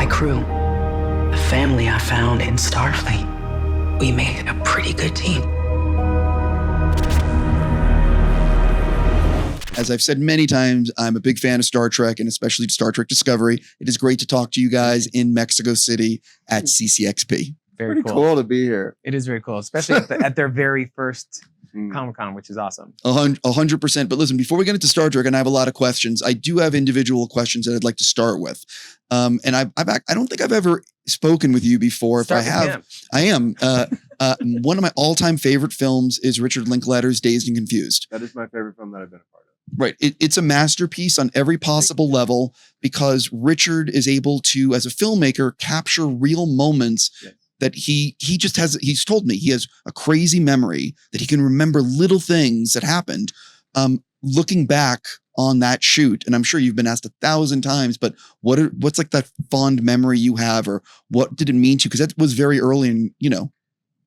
my crew, the family I found in Starfleet. We made a pretty good team. As I've said many times, I'm a big fan of Star Trek and especially Star Trek Discovery. It is great to talk to you guys in Mexico City at CCXP. Very cool to be here. It is very cool, especially at their very first Comic-Con, which is awesome. 100%. But listen, before we get into Star Trek, and I have a lot of questions, I do have individual questions that I'd like to start with. And I don't think I've ever spoken with you before. If I have, I am. One of my all-time favorite films is Richard Linklater's Dazed and Confused. That is my favorite film that I've been a part of. Right. It's a masterpiece on every possible level because Richard is able to, as a filmmaker, capture real moments that he just has. He's told me he has a crazy memory that he can remember little things that happened. Looking back on that shoot, and I'm sure you've been asked 1,000 times, but what's like that fond memory you have, or what did it mean to you? Because that was very early, and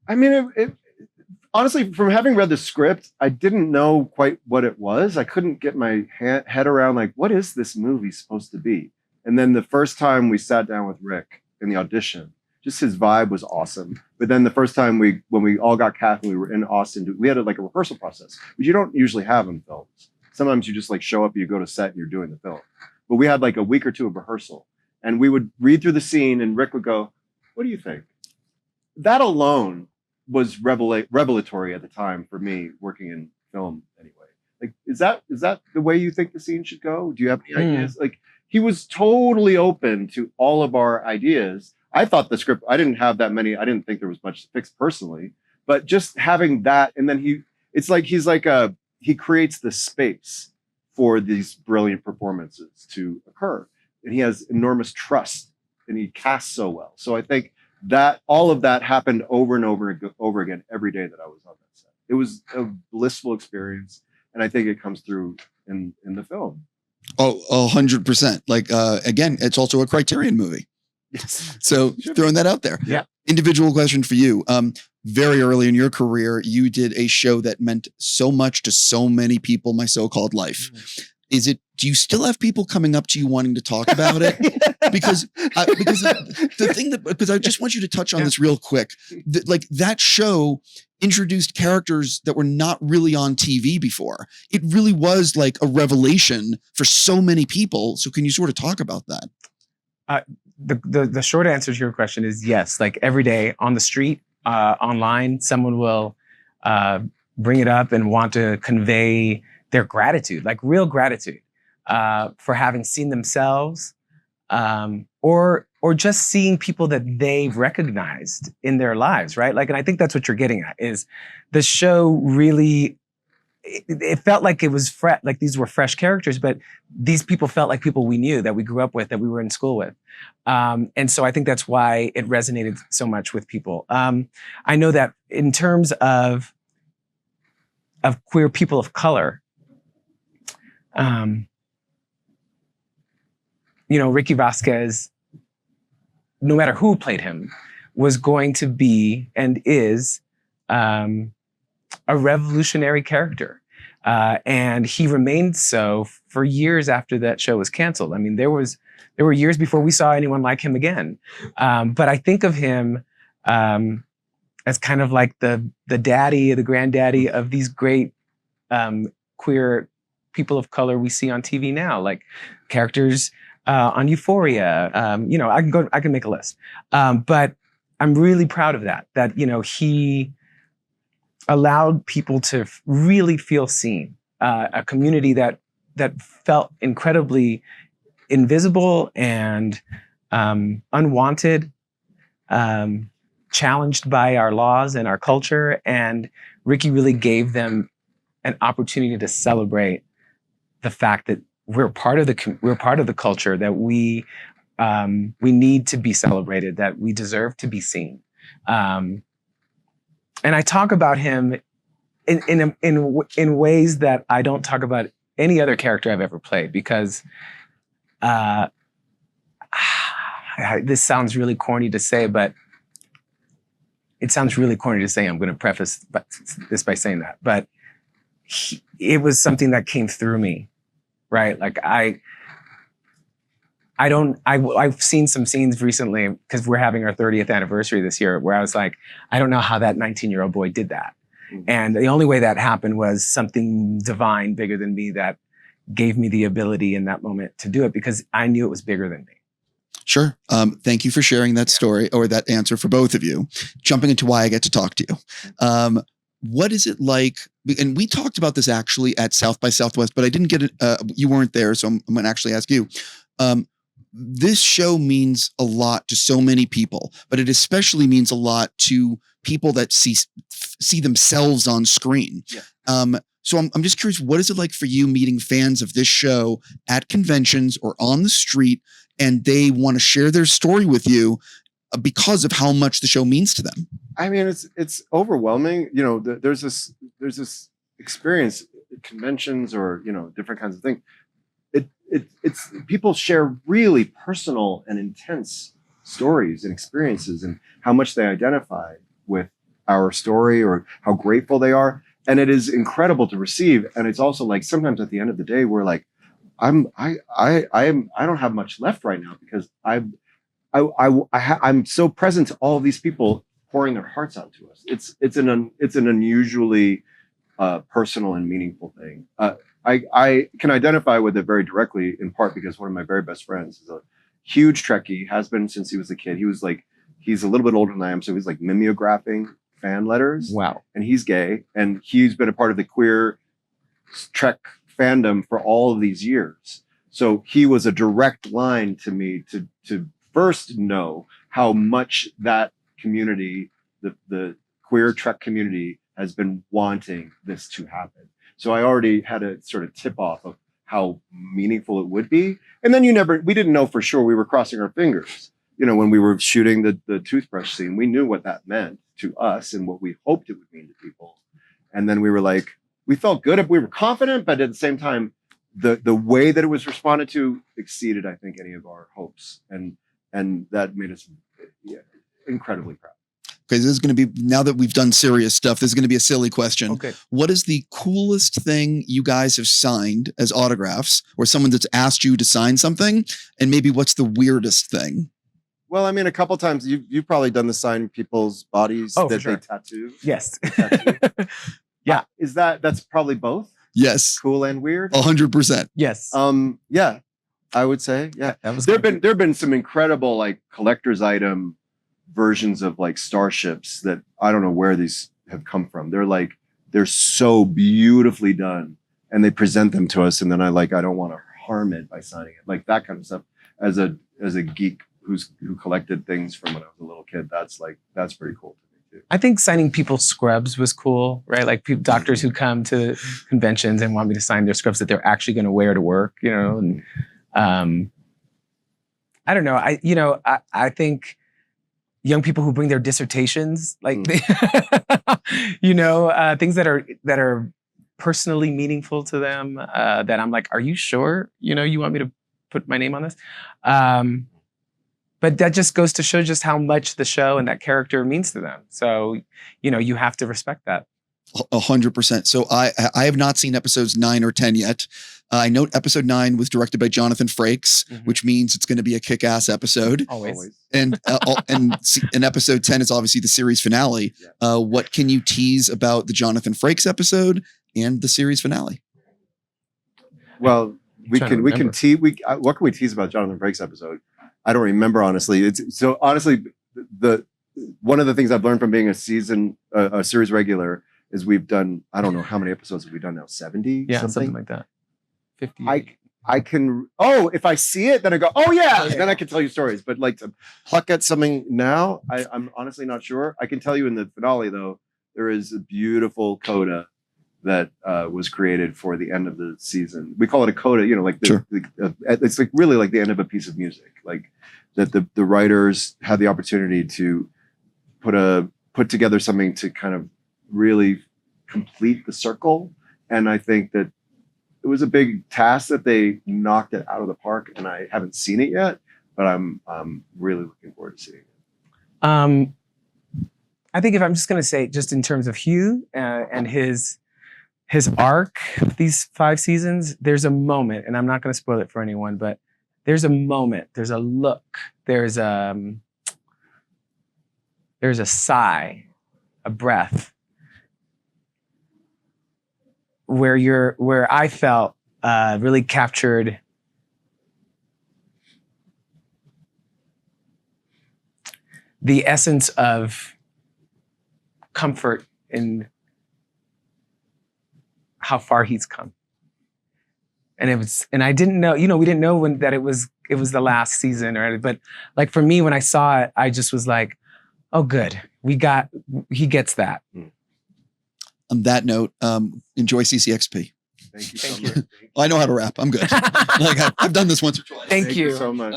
I mean, honestly, from having read the script, I didn't know quite what it was. I couldn't get my head around, like, what is this movie supposed to be? And then the first time we sat down with Rick in the audition, just his vibe was awesome. But then the first time when we all got cast and we were in Austin, we had a rehearsal process, which you don't usually have in films. Sometimes you just show up, you go to set, and you're doing the film. But we had a week or two of rehearsal, and we would read through the scene, and Rick would go, "What do you think?" That alone was revelatory at the time for me, working in film anyway. Is that the way you think the scene should go? Do you have any ideas? He was totally open to all of our ideas. I thought the script, I didn't have that many. I didn't think there was much to fix personally, but just having that, and then he creates the space for these brilliant performances to occur, and he has enormous trust, and he casts so well. So I think that all of that happened over and over again every day that I was on that set. It was a blissful experience, and I think it comes through in the film. Oh, 100%. Again, it's also a Criterion movie. Yes. So throwing that out there. Yeah. Individual question for you. Very early in your career, you did a show that meant so much to so many people, My So-Called Life. Do you still have people coming up to you wanting to talk about it? Because I just want you to touch on this real quick. That show introduced characters that were not really on TV before. It really was a revelation for so many people. So can you sort of talk about that? The short answer to your question is yes. Every day on the street, online, someone will bring it up and want to convey their gratitude, real gratitude, for having seen themselves, or just seeing people that they've recognized in their lives, right? And I think that's what you're getting at, is the show really, it felt like it was these were fresh characters, but these people felt like people we knew, that we grew up with, that we were in school with. And so I think that's why it resonated so much with people. I know that in terms of queer people of color, Ricky Vasquez, no matter who played him, was going to be and is a revolutionary character. And he remained so for years after that show was canceled. I mean, there were years before we saw anyone like him again. But I think of him as kind of like the daddy, the granddaddy of these great queer people of color we see on TV now, characters on Euphoria. I can make a list. But I'm really proud of that he allowed people to really feel seen, a community that felt incredibly invisible and unwanted, challenged by our laws and our culture. And Ricky really gave them an opportunity to celebrate the fact that we're part of the culture, that we need to be celebrated, that we deserve to be seen. And I talk about him in ways that I don't talk about any other character I've ever played, because this sounds really corny to say, but it sounds really corny to say. I'm going to preface this by saying that, but it was something that came through me, right? I've seen some scenes recently because we're having our 30th anniversary this year where I was like, I don't know how that 19-year-old boy did that. And the only way that happened was something divine, bigger than me, that gave me the ability in that moment to do it because I knew it was bigger than me. Sure. Thank you for sharing that story or that answer for both of you. Jumping into why I get to talk to you. What is it like? And we talked about this actually at South by Southwest, but I didn't get it. You weren't there. So I'm going to actually ask you. This show means a lot to so many people, but it especially means a lot to people that see themselves on screen. Yeah. So I'm just curious, what is it like for you meeting fans of this show at conventions or on the street, and they want to share their story with you because of how much the show means to them? I mean, it's overwhelming. You know, there's this experience at conventions or, you know, different kinds of things. It's people share really personal and intense stories and experiences and how much they identify with our story or how grateful they are. And it is incredible to receive. And it's also like sometimes at the end of the day, we're like, I don't have much left right now because I'm so present to all of these people pouring their hearts out to us. It's an unusually personal and meaningful thing. I can identify with it very directly, in part because one of my very best friends is a huge Trekkie, has been since he was a kid. He's a little bit older than I am, so he's like mimeographing fan letters. Wow. And he's gay, and he's been a part of the queer Trek fandom for all of these years. So he was a direct line to me to first know how much that community, the queer Trek community, has been wanting this to happen. So I already had a sort of tip off of how meaningful it would be. And then we didn't know for sure. We were crossing our fingers. You know, when we were shooting the toothbrush scene, we knew what that meant to us and what we hoped it would mean to people. And then we were like, we felt good. We were confident, but at the same time, the way that it was responded to exceeded, I think, any of our hopes. And that made us incredibly proud. Okay, this is going to be, now that we've done serious stuff, this is going to be a silly question. Okay. What is the coolest thing you guys have signed as autographs, or someone that's asked you to sign something? And maybe what's the weirdest thing? Well, I mean, a couple times you've probably done the sign people's bodies that for sure. they tattoo. Yes. Yeah. That's probably both? Yes. Cool and weird? 100%. Yes. Yeah, I would say, yeah. That was there have been some incredible like collector's item versions of like starships that I don't know where these have come from. They're so beautifully done, and they present them to us, and then I don't want to harm it by signing it. Like that kind of stuff. As a geek who collected things from when I was a little kid, that's pretty cool to me too. I think signing people's scrubs was cool, right? Like doctors who come to conventions and want me to sign their scrubs that they're actually going to wear to work, you know. And I don't know. I think young people who bring their dissertations, like you know, things that are personally meaningful to them, that I'm like, are you sure, you know, you want me to put my name on this? But that just goes to show just how much the show and that character means to them. So, you know, you have to respect that. 100%. So I have not seen episodes 9 or 10 yet. I know episode 9 was directed by Jonathan Frakes, which means it's going to be a kick-ass episode. Always. And episode 10 is obviously the series finale. Yeah. What can you tease about the Jonathan Frakes episode and the series finale? Well, what can we tease about Jonathan Frakes episode? I don't remember, honestly. Honestly, one of the things I've learned from being a series regular is we've done, I don't know how many episodes have we done now, 70? Yeah, something like that. 50. I can, if I see it, then I go, oh yeah, then I can tell you stories. But like to pluck at something now, I'm honestly not sure. I can tell you in the finale though, there is a beautiful coda that was created for the end of the season. We call it a coda, you know, like it's like really like the end of a piece of music, like that the writers had the opportunity to put together something to kind of really complete the circle. And I think that it was a big task that they knocked it out of the park, and I haven't seen it yet, but I'm really looking forward to seeing it. I think if I'm just going to say, just in terms of Hugh and his arc, these 5 seasons, there's a moment, and I'm not going to spoil it for anyone, but there's a moment, there's a look, there's a sigh, a breath, where I felt really captured the essence of comfort in how far he's come. And I didn't know, we didn't know that it was the last season but like for me, when I saw it, I just was like, oh, good. He gets that. On that note, enjoy CCXP. Thank you so much. I know how to rap. I'm good. Like I've done this once or twice. Thank you so much.